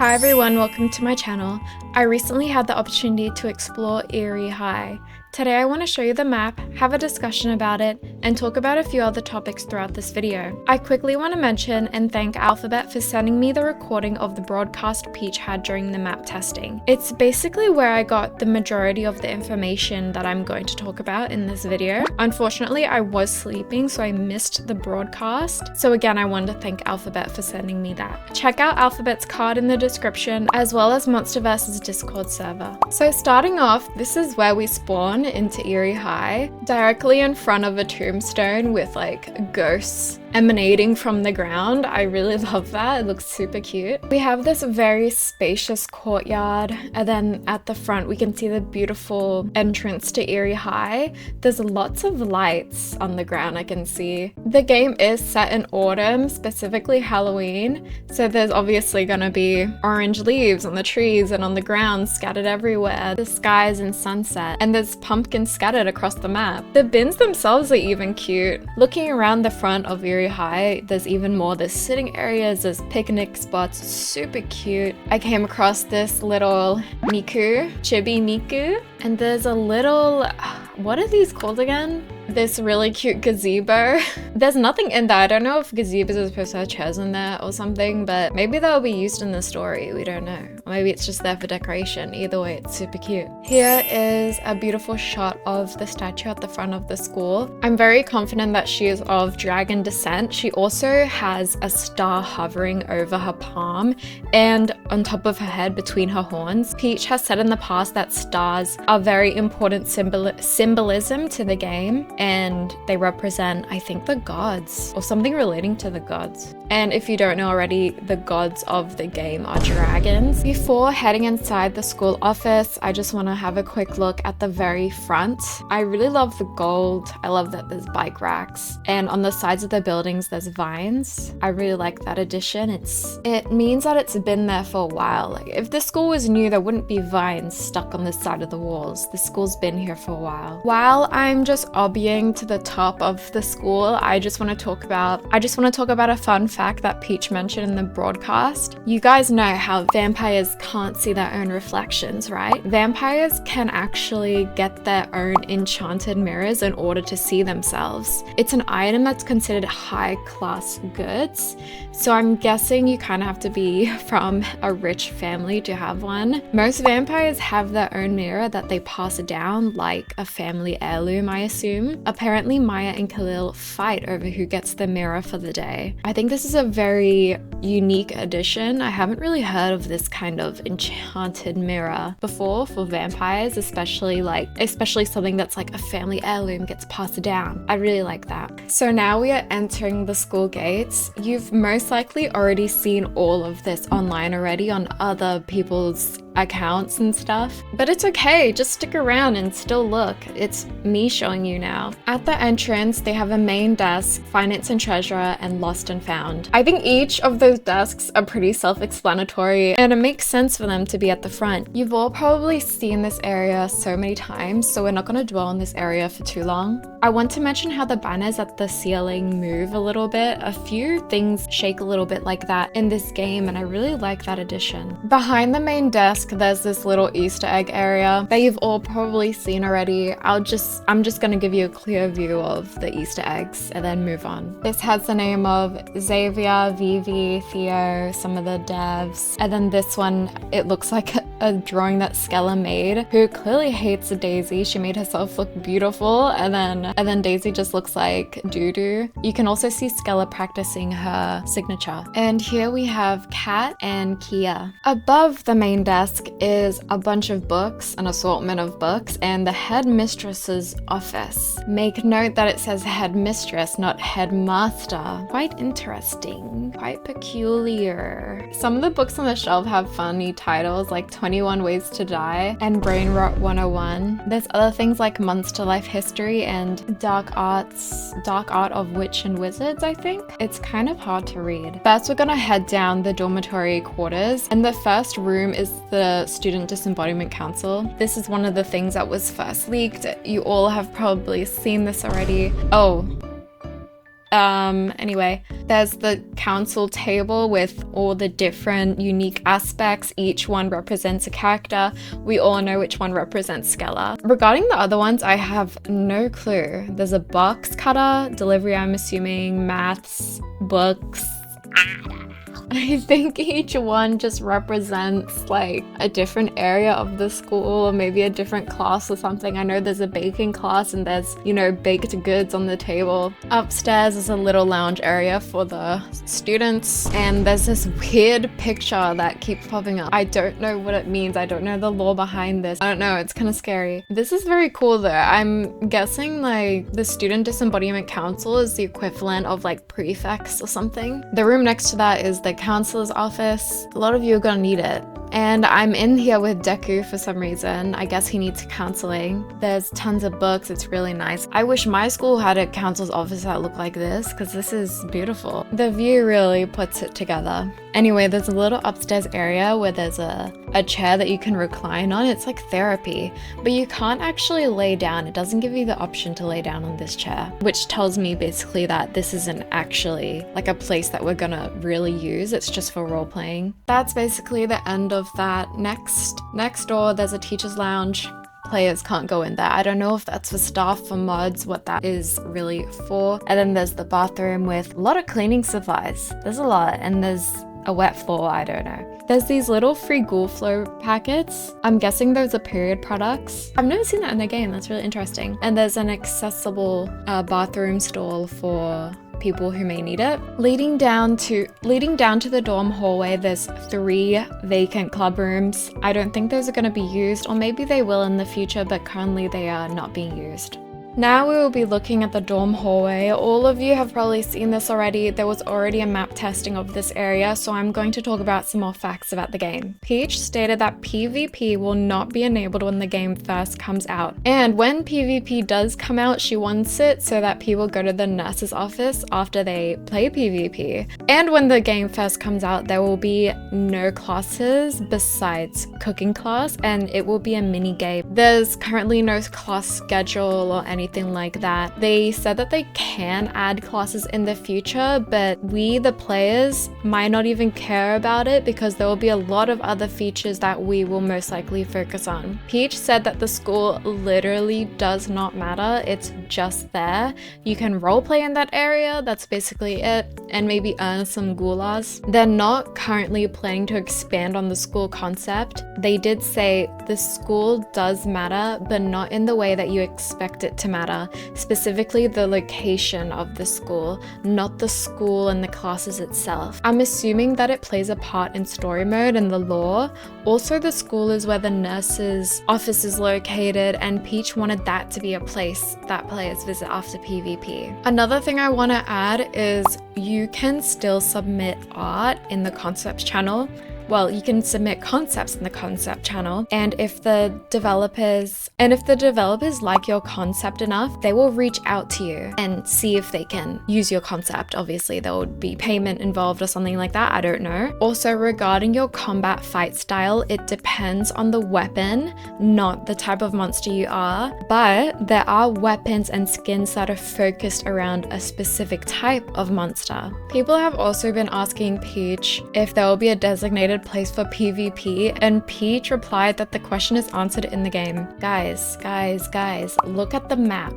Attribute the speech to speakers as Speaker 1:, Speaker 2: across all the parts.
Speaker 1: Hi everyone, welcome to my channel. I recently had the opportunity to explore Erie High. Today I want to show you the map, have a discussion about it, and talk about a few other topics throughout this video. I quickly want to mention and thank Alphabet for sending me the recording of the broadcast Peach had during the map testing. It's basically where I got the majority of the information that I'm going to talk about in this video. Unfortunately, I was sleeping, so I missed the broadcast. So again, I want to thank Alphabet for sending me that. Check out Alphabet's card in the description, as well as Monsterverze's Discord server. So starting off, this is where we spawn into Erie High, directly in front of a tombstone with like ghosts emanating from the ground. I really love that. It looks super cute. We have this very spacious courtyard, and then at the front we can see the beautiful entrance to Erie High. There's lots of lights on the ground I can see. The game is set in autumn, specifically Halloween, so there's obviously gonna be orange leaves on the trees and on the ground scattered everywhere. The sky's in sunset, and there's pumpkins scattered across the map. The bins themselves are even cute. Looking around the front of Erie High, there's even more. There's sitting areas, there's picnic spots, super cute. I came across this little chibi Miku, and there's a little, what are these called again? This really cute gazebo. There's nothing in there. I don't know if gazebos are supposed to have chairs in there or something, but maybe they'll be used in the story. We don't know. Or maybe it's just there for decoration. Either way, it's super cute. Here is a beautiful shot of the statue at the front of the school. I'm very confident that she is of dragon descent. She also has a star hovering over her palm and on top of her head between her horns. Peach has said in the past that stars are very important symbolism to the game, and they represent, I think, the gods or something relating to the gods. And if you don't know already, the gods of the game are dragons. Before heading inside the school office, I just want to have a quick look at the very front. I really love the gold. I love that there's bike racks, and on the sides of the buildings there's vines. I really like that addition. It means that it's been there for a while. Like, if the school was new, there wouldn't be vines stuck on the side of the walls. The school's been here for a while. While I'm just obbying to the top of the school, I just want to talk about a fun fact that Peach mentioned in the broadcast. You guys know how vampires can't see their own reflections, right? Vampires can actually get their own enchanted mirrors in order to see themselves. It's an item that's considered high-class goods, so I'm guessing you kind of have to be from a rich family to have one. Most vampires have their own mirror that they pass down like a family heirloom, I assume. Apparently Maya and Khalil fight over who gets the mirror for the day. I think this is a very unique addition. I haven't really heard of this kind of enchanted mirror before for vampires, especially something that's like a family heirloom gets passed down. I really like that. So now we are entering the school gates. You've most likely already seen all of this online already on other people's accounts and stuff, but it's okay, just stick around and still look. It's me showing you now. At the entrance they have a main desk, finance and treasurer, and lost and found. I think each of those desks are pretty self-explanatory, and it makes sense for them to be at the front. You've all probably seen this area so many times, so we're not going to dwell on this area for too long. I want to mention how the banners at the ceiling move a little bit. A few things shake a little bit like that in this game, and I really like that addition. Behind the main desk there's this little Easter egg area that you've all probably seen already. I'm just gonna give you a clear view of the Easter eggs and then move on. This has the name of Xavier, Vivi, Theo, some of the devs, and then this one, it looks like a drawing that Skella made, who clearly hates Daisy. She made herself look beautiful, and then Daisy just looks like doo-doo. You can also see Skella practicing her signature. And here we have Kat and Kia. Above the main desk is a bunch of books, an assortment of books, and the headmistress's office. Make note that it says headmistress, not headmaster. Quite interesting, quite peculiar. Some of the books on the shelf have funny titles like 21 Ways to Die and Brain Rot 101. There's other things like Monster Life History and Dark Art of Witch and Wizards, I think. It's kind of hard to read. First, we're gonna head down the dormitory quarters, and the first room is the Student Disembodiment Council. This is one of the things that was first leaked. You all have probably seen this already. Oh, Anyway, there's the council table with all the different unique aspects. Each one represents a character. We all know which one represents Skella. Regarding the other ones, I have no clue. There's a box cutter, delivery, I'm assuming, maths, books. I think each one just represents like a different area of the school, or maybe a different class or something. I know there's a baking class and there's, you know, baked goods on the table. Upstairs is a little lounge area for the students, and there's this weird picture that keeps popping up. I don't know what it means. I don't know the lore behind this. I don't know, it's kind of scary. This is very cool though. I'm guessing like the Student Disembodiment Council is the equivalent of like prefects or something. The room next to that is the counselor's office. A lot of you are gonna need it. And I'm in here with Deku for some reason. I guess he needs counseling. There's tons of books. It's really nice. I wish my school had a counselor's office that looked like this, because this is beautiful. The view really puts it together. Anyway, there's a little upstairs area where there's a chair that you can recline on. It's like therapy, but you can't actually lay down. It doesn't give you the option to lay down on this chair, which tells me basically that this isn't actually like a place that we're gonna really use. It's just for role playing. That's basically the end of that. Next door, there's a teacher's lounge. Players can't go in there. I don't know if that's for staff, for mods, what that is really for. And then there's the bathroom with a lot of cleaning supplies. There's a lot, and there's a wet floor, I don't know. There's these little free ghoul flow packets. I'm guessing those are period products. I've never seen that in the game. That's really interesting. And there's an accessible bathroom stall for people who may need it. Leading down to the dorm hallway, there's 3 vacant club rooms. I don't think those are going to be used, or maybe they will in the future, but currently they are not being used. Now we will be looking at the dorm hallway. All of you have probably seen this already. There was already a map testing of this area, so I'm going to talk about some more facts about the game. Peach stated that PvP will not be enabled when the game first comes out. And when PvP does come out, she wants it so that people go to the nurse's office after they play PvP. And when the game first comes out, there will be no classes besides cooking class, and it will be a mini game. There's currently no class schedule or anything like that. They said that they can add classes in the future, but we, the players, might not even care about it because there will be a lot of other features that we will most likely focus on. Peach said that the school literally does not matter. It's just there. You can roleplay in that area. That's basically it. And maybe earn some gulas. They're not currently planning to expand on the school concept. They did say the school does matter, but not in the way that you expect it to matter, specifically the location of the school, not the school and the classes itself. I'm assuming that it plays a part in story mode and the lore. Also, the school is where the nurse's office is located, and Peach wanted that to be a place that players visit after PvP. Another thing I want to add is you can still submit art in the concepts channel. Well, you can submit concepts in the concept channel, and if the developers like your concept enough, they will reach out to you and see if they can use your concept. Obviously, there would be payment involved or something like that, I don't know. Also, regarding your combat fight style, it depends on the weapon, not the type of monster you are, but there are weapons and skins that are focused around a specific type of monster. People have also been asking Peach if there will be a designated place for PvP, and Peach replied that the question is answered in the game. Guys, look at the map.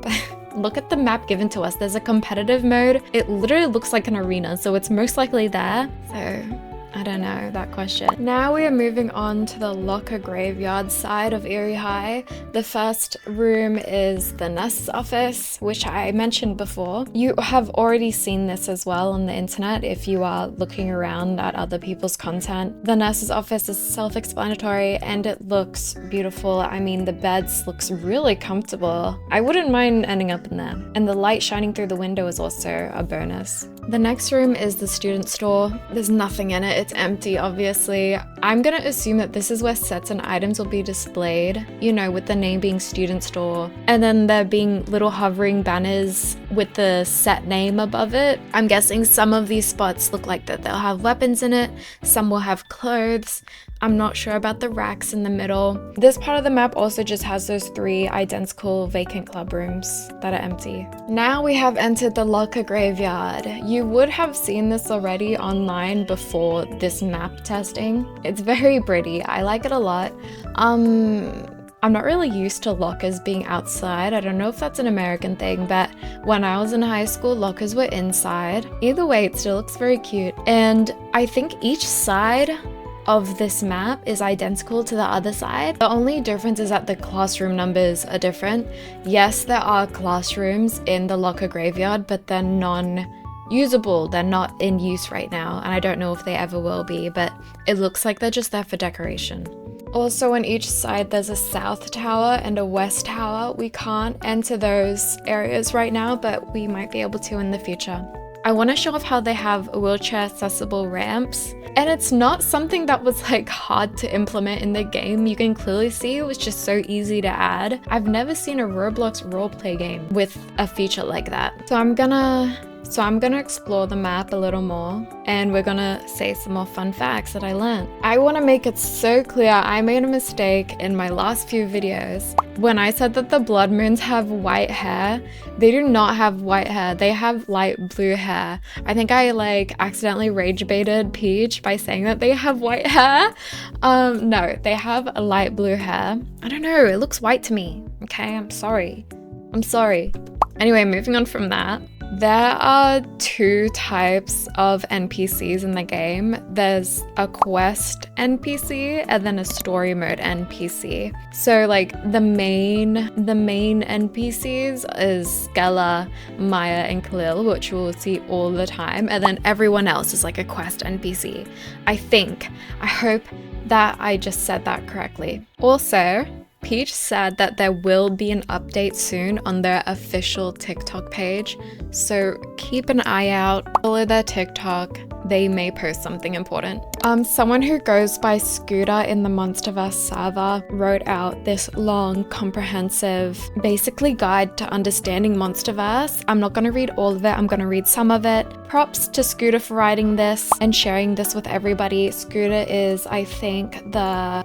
Speaker 1: Look at the map given to us. There's a competitive mode. It literally looks like an arena, so it's most likely there. So I don't know that question. Now we are moving on to the locker graveyard side of Eerie High. The first room is the nurse's office, which I mentioned before. You have already seen this as well on the internet if you are looking around at other people's content. The nurse's office is self-explanatory and it looks beautiful. I mean, the beds looks really comfortable. I wouldn't mind ending up in there. And the light shining through the window is also a bonus. The next room is the student store. There's nothing in it. It's empty, obviously. I'm gonna assume that this is where sets and items will be displayed, you know, with the name being student store, and then there being little hovering banners with the set name above it. I'm guessing some of these spots look like that they'll have weapons in it, some will have clothes. I'm not sure about the racks in the middle. This part of the map also just has those 3 identical vacant club rooms that are empty. Now we have entered the locker graveyard. You would have seen this already online before this map testing. It's very pretty. I like it a lot. I'm not really used to lockers being outside. I don't know if that's an American thing, but when I was in high school, lockers were inside. Either way, it still looks very cute. And I think each side of this map is identical to the other side. The only difference is that the classroom numbers are different. Yes, there are classrooms in the locker graveyard, but they're non-usable. They're not in use right now, and I don't know if they ever will be, but it looks like they're just there for decoration. Also, on each side there's a south tower and a west tower. We can't enter those areas right now, but we might be able to in the future. I want to show off how they have wheelchair accessible ramps, and it's not something that was like hard to implement in the game. You can clearly see it was just so easy to add. I've never seen a Roblox roleplay game with a feature like that. So I'm gonna explore the map a little more, and we're gonna say some more fun facts that I learned. I want to make it so clear, I made a mistake in my last few videos. When I said that the blood moons have white hair, they do not have white hair. They have light blue hair. I think I like accidentally rage baited Peach by saying that they have white hair. No, they have a light blue hair. I don't know, it looks white to me. Okay, I'm sorry. Anyway, moving on from that. There are 2 types of NPCs in the game. There's a quest NPC and then a story mode NPC. So like the main NPCs is Skella, Maya, and Khalil, which we'll see all the time. And then everyone else is like a quest NPC. I hope that I just said that correctly. Also, Peach said that there will be an update soon on their official TikTok page, so keep an eye out, follow their TikTok, they may post something important. Someone who goes by Scooter in the Monsterverse server wrote out this long, comprehensive, basically guide to understanding Monsterverse. I'm not going to read all of it, I'm going to read some of it. Props to Scooter for writing this and sharing this with everybody. Scooter is, I think,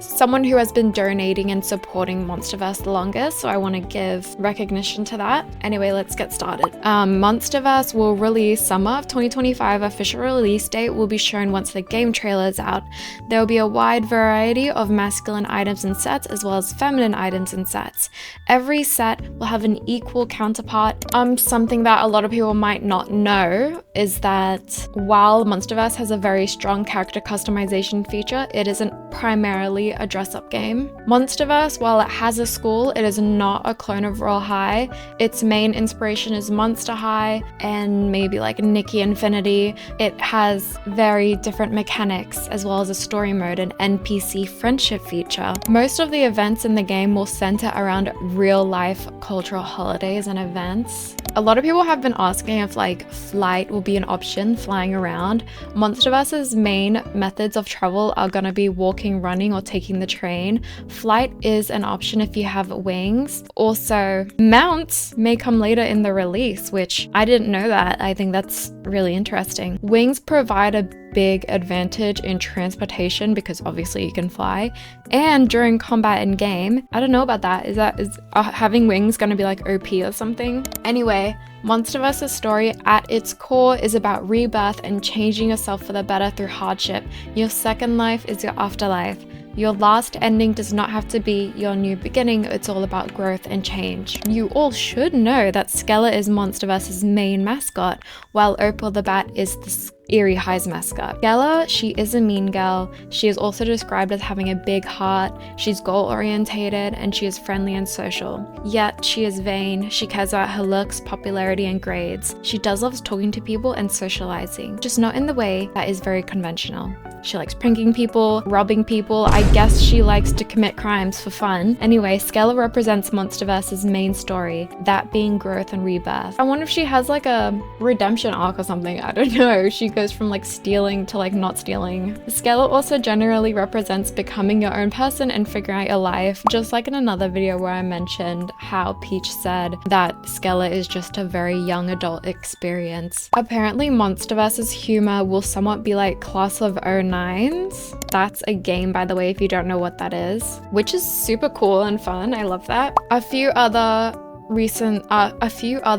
Speaker 1: someone who has been donating and supporting Monsterverse the longest, so I want to give recognition to that. Anyway, let's get started. Monsterverse will release summer of 2025. Official release date will be shown once the game trailer is out. There will be a wide variety of masculine items and sets as well as feminine items and sets. Every set will have an equal counterpart. Something that a lot of people might not know is that while Monsterverse has a very strong character customization feature, it isn't primarily a dress-up game. Monsterverse, while it has a school, it is not a clone of Royal High. Its main inspiration is Monster High and maybe like Nikki Infinity. It has very different mechanics as well as a story mode and NPC friendship feature. Most of the events in the game will center around real-life cultural holidays and events. A lot of people have been asking if like flight will be an option, flying around. Monsterverse's main methods of travel are gonna be walking, running, or taking the train. Flight is an option if you have wings. Also, mounts may come later in the release, which I didn't know that. I think that's really interesting. Wings provide a big advantage in transportation because obviously you can fly, and during combat in game. I don't know about that. Is having wings gonna be like OP or something? Anyway, Monsterverse's story at its core is about rebirth and changing yourself for the better through hardship. Your second life is your afterlife. Your last ending does not have to be your new beginning, it's all about growth and change. You all should know that Skella is Monsterverse's main mascot, while Opal the Bat is the Eerie High's mascot. Skella, she is a mean girl. She is also described as having a big heart. She's goal-orientated and she is friendly and social. Yet she is vain. She cares about her looks, popularity, and grades. She does love talking to people and socializing, just not in the way that is very conventional. She likes pranking people, robbing people. I guess she likes to commit crimes for fun. Anyway, Skella represents Monsterverse's main story, that being growth and rebirth. I wonder if she has like a redemption arc or something. I don't know. She goes from like stealing to like not stealing. Skella also generally represents becoming your own person and figuring out your life. Just like in another video where I mentioned how Peach said that Skella is just a very young adult experience. Apparently Monsterverse's humor will somewhat be like Class of '09 9s. That's a game, by the way, if you don't know what that is, which is super cool and fun. I love that. A few other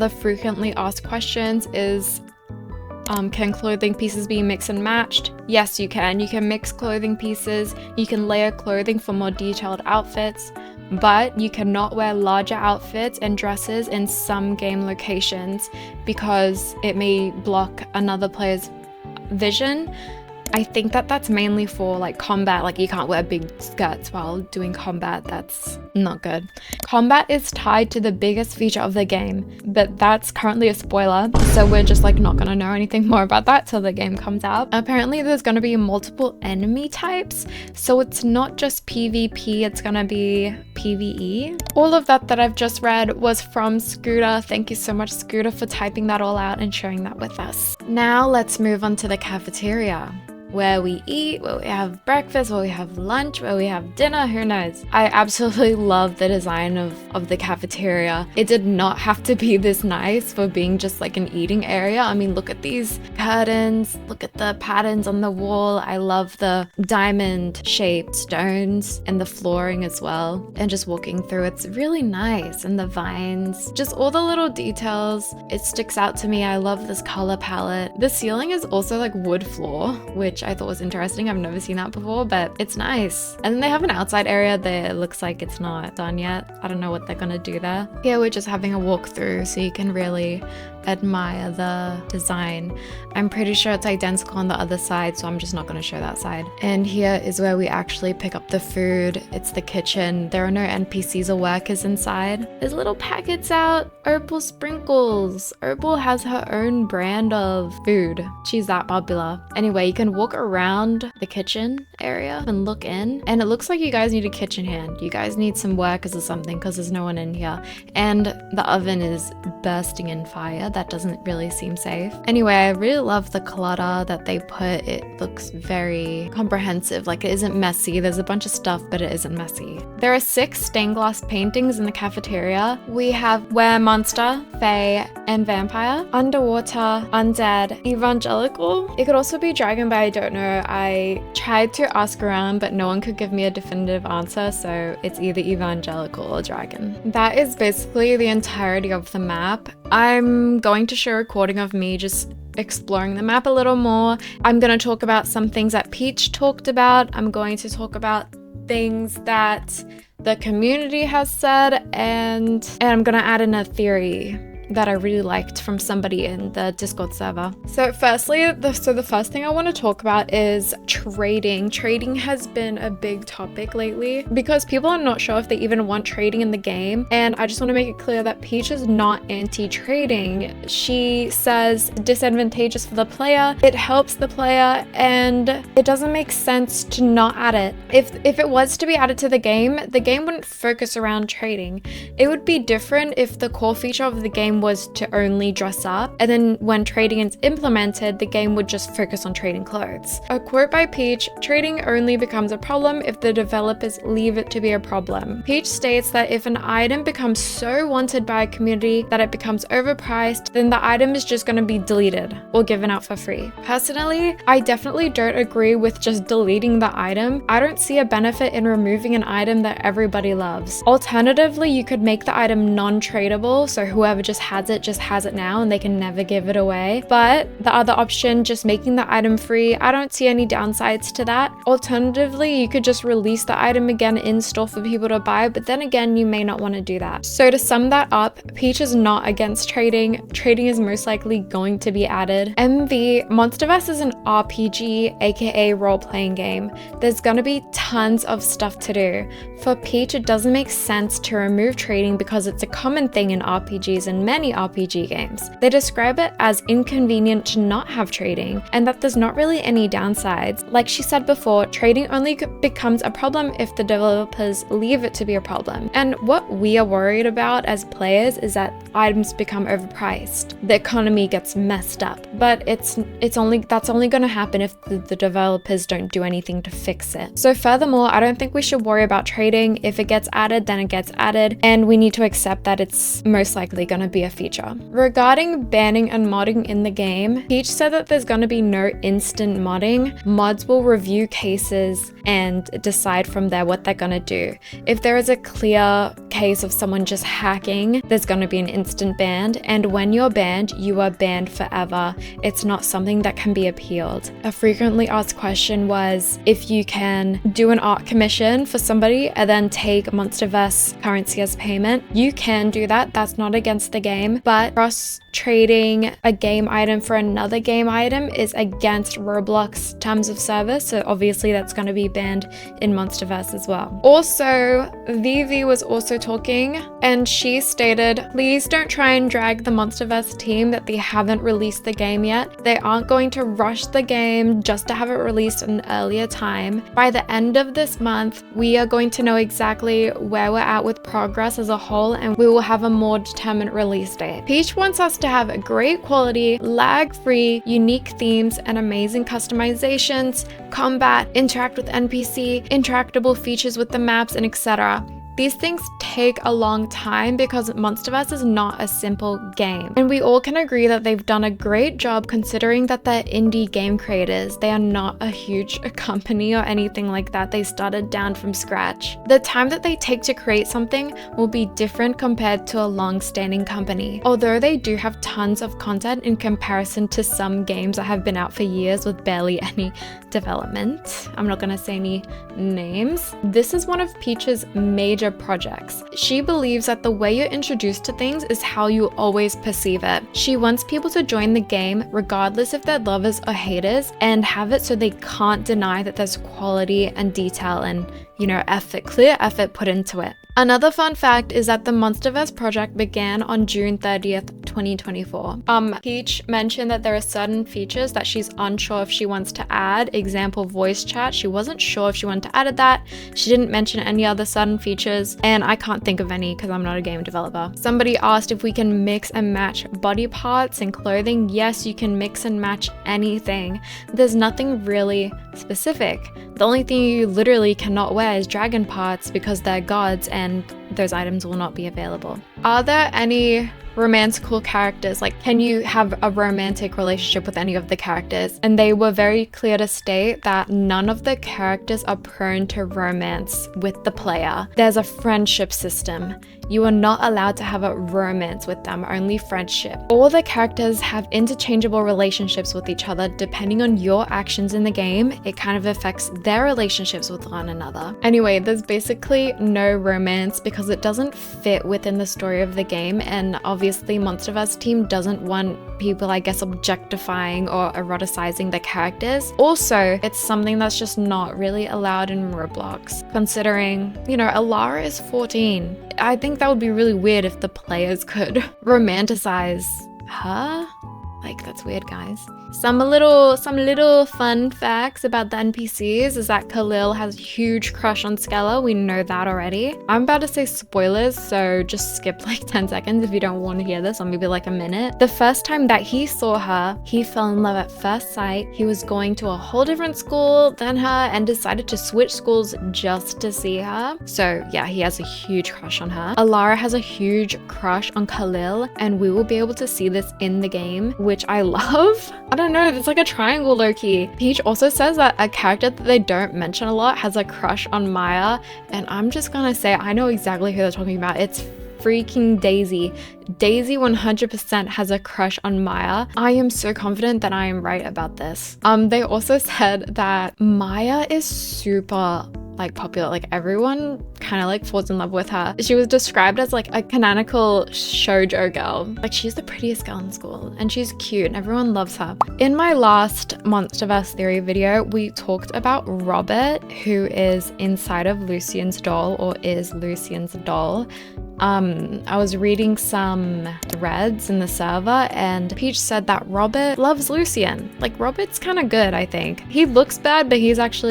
Speaker 1: frequently asked questions is, can clothing pieces be mixed and matched? Yes, you can. You can mix clothing pieces. You can layer clothing for more detailed outfits, but you cannot wear larger outfits and dresses in some game locations because it may block another player's vision. I think that that's mainly for like combat, like you can't wear big skirts while doing combat. That's not good. Combat is tied to the biggest feature of the game, but that's currently a spoiler, so we're just like not gonna know anything more about that till the game comes out. Apparently there's gonna be multiple enemy types, so it's not just PvP, it's gonna be PvE. All of that I've just read was from Scooter. Thank you so much, Scooter, for typing that all out and sharing that with us. Now let's move on to the cafeteria, where we eat, where we have breakfast, where we have lunch, where we have dinner, who knows. I absolutely love the design of the cafeteria. It did not have to be this nice for being just like an eating area. I mean, look at these curtains, look at the patterns on the wall. I love the diamond shaped stones and the flooring as well. And just walking through, it's really nice. And the vines, just all the little details, it sticks out to me. I love this color palette. The ceiling is also like wood floor, which I thought was interesting. I've never seen that before, but it's nice. And then they have an outside area that looks like it's not done yet. I don't know what they're gonna do there. Here we're just having a walk through so you can really admire the design. I'm pretty sure it's identical on the other side, so I'm just not going to show that side. And here is where we actually pick up the food. It's the kitchen. There are no NPCs or workers inside. There's little packets out. Opal sprinkles. Opal has her own brand of food. She's that popular. Anyway, you can walk around the kitchen area and look in, and it looks like you guys need a kitchen hand. You guys need some workers or something because there's no one in here. And the oven is bursting in fire. That doesn't really seem safe. Anyway, I really love the clutter that they put. It looks very comprehensive. Like, it isn't messy. There's a bunch of stuff, but it isn't messy. There are 6 stained glass paintings in the cafeteria. We have were monster, fae, and vampire, underwater, undead, evangelical. It could also be dragon, but I don't know. I tried to ask around, but no one could give me a definitive answer, so it's either evangelical or dragon. That is basically the entirety of the map. I'm going to show a recording of me just exploring the map a little more. I'm going to talk about some things that Peach talked about. I'm going to talk about things that the community has said, and I'm going to add in a theory that I really liked from somebody in the Discord server. So firstly, the first thing I want to talk about is trading. Trading has been a big topic lately because people are not sure if they even want trading in the game. And I just want to make it clear that Peach is not anti-trading. She says disadvantageous for the player, it helps the player, and it doesn't make sense to not add it. If it was to be added to the game wouldn't focus around trading. It would be different if the core feature of the game was to only dress up, and then when trading is implemented, the game would just focus on trading clothes. A quote by Peach, trading only becomes a problem if the developers leave it to be a problem. Peach states that if an item becomes so wanted by a community that it becomes overpriced, then the item is just going to be deleted or given out for free. Personally, I definitely don't agree with just deleting the item. I don't see a benefit in removing an item that everybody loves. Alternatively, you could make the item non-tradable, so whoever just has it now and they can never give it away. But the other option, just making the item free, I don't see any downsides to that. Alternatively, you could just release the item again in store for people to buy, but then again, you may not want to do that. So to sum that up, Peach is not against trading. Trading is most likely going to be added. MV, Monsterverse is an RPG, aka role-playing game. There's gonna be tons of stuff to do. For Peach, it doesn't make sense to remove trading because it's a common thing in RPGs and many RPG games. They describe it as inconvenient to not have trading, and that there's not really any downsides. Like she said before, trading only becomes a problem if the developers leave it to be a problem. And what we are worried about as players is that items become overpriced. The economy gets messed up. But that's only going to happen if the developers don't do anything to fix it. So furthermore, I don't think we should worry about trading. If it gets added, then it gets added, and we need to accept that it's most likely going to be a a feature. Regarding banning and modding in the game, Peach said that there's going to be no instant modding. Mods will review cases and decide from there what they're going to do. If there is a clear case of someone just hacking, there's going to be an instant ban, and when you're banned, you are banned forever. It's not something that can be appealed. A frequently asked question was if you can do an art commission for somebody and then take Monsterverse currency as payment. You can do that. That's not against the game, but cross-trading a game item for another game item is against Roblox terms of service, so obviously that's going to be banned in Monsterverse as well. Also, Vivi was also talking, and she stated, please don't try and drag the Monsterverse team that they haven't released the game yet. They aren't going to rush the game just to have it released at an earlier time. By the end of this month, we are going to know exactly where we're at with progress as a whole, and we will have a more determined release date. Peach wants us to have a great quality, lag-free, unique themes and amazing customizations, combat, interact with NPC, interactable features with the maps, and etc. These things take a long time because Monsterverse is not a simple game. And we all can agree that they've done a great job considering that they're indie game creators. They are not a huge company or anything like that. They started down from scratch. The time that they take to create something will be different compared to a long-standing company. Although they do have tons of content in comparison to some games that have been out for years with barely any development. I'm not gonna say any names. This is one of Peach's major projects. She believes that the way you're introduced to things is how you always perceive it. She wants people to join the game regardless if they're lovers or haters, and have it so they can't deny that there's quality and detail and, you know, clear effort put into it. Another fun fact is that the Monsterverse project began on June 30th, 2024. Peach mentioned that there are certain features that she's unsure if she wants to add. Example, voice chat. She wasn't sure if she wanted to add that. She didn't mention any other certain features, and I can't think of any because I'm not a game developer. Somebody asked if we can mix and match body parts and clothing. Yes, you can mix and match anything. There's nothing really specific. The only thing you literally cannot wear is dragon parts because they're gods, and those items will not be available. Are there any romantical characters? Like, can you have a romantic relationship with any of the characters? And they were very clear to state that none of the characters are prone to romance with the player. There's a friendship system. You are not allowed to have a romance with them, only friendship. All the characters have interchangeable relationships with each other. Depending on your actions in the game, it kind of affects their relationships with one another. Anyway, there's basically no romance because it doesn't fit within the story of the game, and obviously Monsterverse team doesn't want people, I guess, objectifying or eroticizing the characters. Also, it's something that's just not really allowed in Roblox, considering, you know, Alara is 14. I think that would be really weird if the players could romanticize her. Like, that's weird, guys. Some little fun facts about the NPCs is that Khalil has a huge crush on Skella. We know that already. I'm about to say spoilers, so just skip like 10 seconds if you don't want to hear this, or maybe like a minute. The first time that he saw her, he fell in love at first sight. He was going to a whole different school than her and decided to switch schools just to see her. So yeah, he has a huge crush on her. Alara has a huge crush on Khalil, and we will be able to see this in the game, which I love. I don't know, it's like a triangle low-key. Peach also says that a character that they don't mention a lot has a crush on Maya, and I'm just gonna say I know exactly who they're talking about. It's freaking Daisy. Daisy 100% has a crush on Maya. I am so confident that I am right about this. They also said that Maya is super like popular, like everyone kind of like falls in love with her. She was described as like a canonical shoujo girl. Like, she's the prettiest girl in school and she's cute and everyone loves her. In my last Monsterverse theory video, we talked about Robert, who is inside of Lucian's doll, or is Lucian's doll. I was reading some threads in the server and Peach said that Robert loves Lucian. Like, Robert's kind of good, I think. He looks bad, but he loves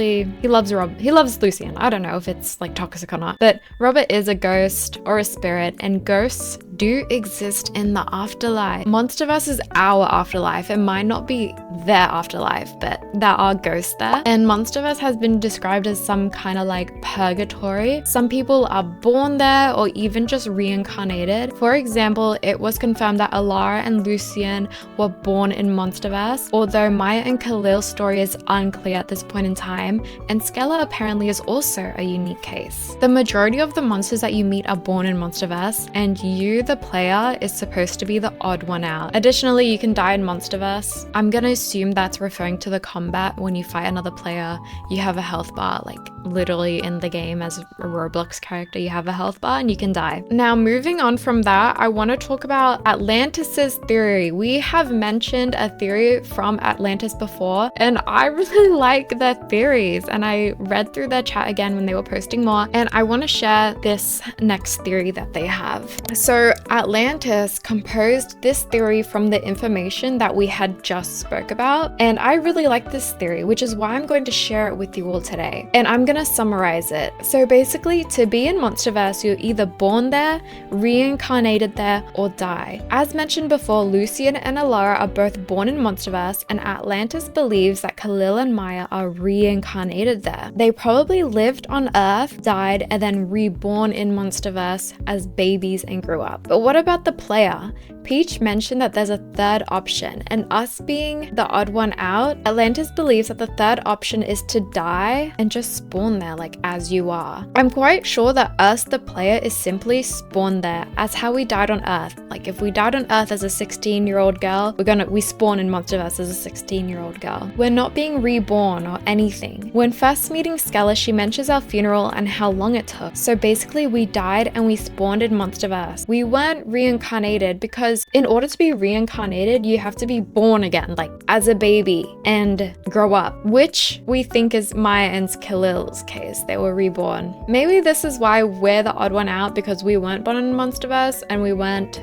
Speaker 1: Lucian. I don't know if it's like toxic or not, but Robert is a ghost or a spirit, and ghosts do exist in the afterlife. Monsterverse is our afterlife. It might not be their afterlife, but there are ghosts there. And Monsterverse has been described as some kind of like purgatory. Some people are born there or even just reincarnated. For example, it was confirmed that Alara and Lucian were born in Monsterverse, although Maya and Khalil's story is unclear at this point in time, and Skella apparently is also a unique case. The majority of the monsters that you meet are born in Monsterverse, and you, the player, is supposed to be the odd one out. Additionally, you can die in Monsterverse. I'm gonna assume that's referring to the combat. When you fight another player, you have a health bar, like literally in the game as a Roblox character, you have a health bar and you can die. Now, moving on from that, I want to talk about Atlantis's theory. We have mentioned a theory from Atlantis before, and I really like their theories, and I read through their chat again when they were posting more, and I want to share this next theory that they have. So Atlantis composed this theory from the information that we had just spoke about, and I really like this theory, which is why I'm going to share it with you all today. And I'm gonna summarize it. So basically, to be in Monsterverse, you're either born there, reincarnated there, or die. As mentioned before, Lucian and Alara are both born in Monsterverse, and Atlantis believes that Khalil and Maya are reincarnated there. They probably lived on Earth, died, and then reborn in Monsterverse as babies and grew up. But what about the player? Peach mentioned that there's a third option, and us being the odd one out, Atlantis believes that the third option is to die and just spawn there like as you are. I'm quite sure that us, the player, is simply spawned there as how we died on Earth. Like if we died on Earth as a 16-year-old girl, we spawn in Monsterverse as a 16-year-old girl. We're not being reborn or anything. When first meeting Skella, she mentions our funeral and how long it took. So basically we died and we spawned in Monsterverse. We weren't reincarnated because in order to be reincarnated, you have to be born again, like as a baby and grow up, which we think is Maya and Khalil's case. They were reborn. Maybe this is why we're the odd one out, because we weren't born in Monsterverse and we weren't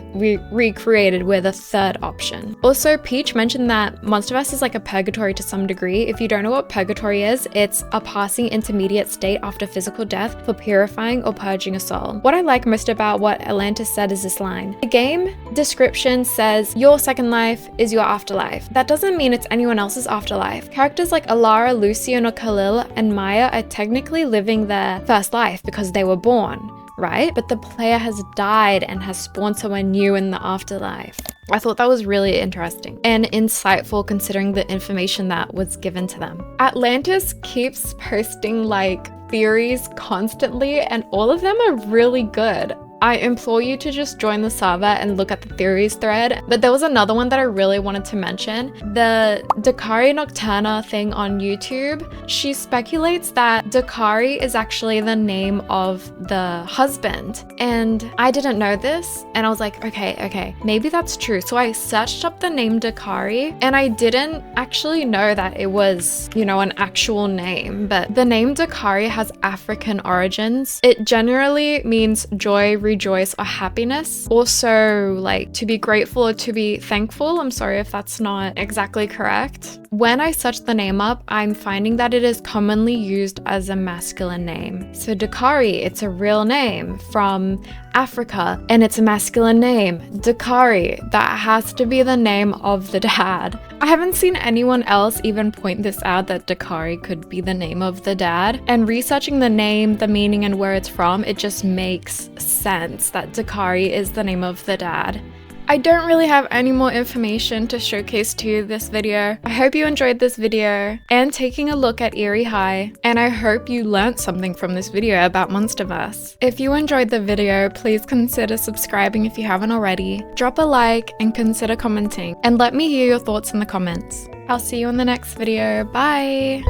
Speaker 1: recreated. We're the third option. Also, Peach mentioned that Monsterverse is like a purgatory to some degree. If you don't know what purgatory is, it's a passing intermediate state after physical death for purifying or purging a soul. What I like most about what Atlantis said is this line. The game description says your second life is your afterlife. That doesn't mean it's anyone else's afterlife. Characters like Alara, Lucian, or Khalil and Maya are technically living their first life because they were born, right? But the player has died and has spawned someone new in the afterlife. I thought that was really interesting and insightful considering the information that was given to them. Atlantis keeps posting like theories constantly, and all of them are really good. I implore you to just join the server and look at the theories thread. But there was another one that I really wanted to mention. The Dakari Nocturna thing on YouTube. She speculates that Dakari is actually the name of the husband. And I didn't know this. And I was like, okay, maybe that's true. So I searched up the name Dakari, and I didn't actually know that it was, an actual name. But the name Dakari has African origins. It generally means joy, rejoice, or happiness. Also, like to be grateful or to be thankful. I'm sorry if that's not exactly correct. When I search the name up, I'm finding that it is commonly used as a masculine name. So Dakari, it's a real name from Africa, and it's a masculine name. Dakari, that has to be the name of the dad. I haven't seen anyone else even point this out, that Dakari could be the name of the dad. And researching the name, the meaning, and where it's from, it just makes sense that Dakari is the name of the dad. I don't really have any more information to showcase to you this video. I hope you enjoyed this video and taking a look at Eerie High, and I hope you learned something from this video about Monsterverse. If you enjoyed the video, please consider subscribing if you haven't already, drop a like, and consider commenting, and let me hear your thoughts in the comments. I'll see you in the next video. Bye!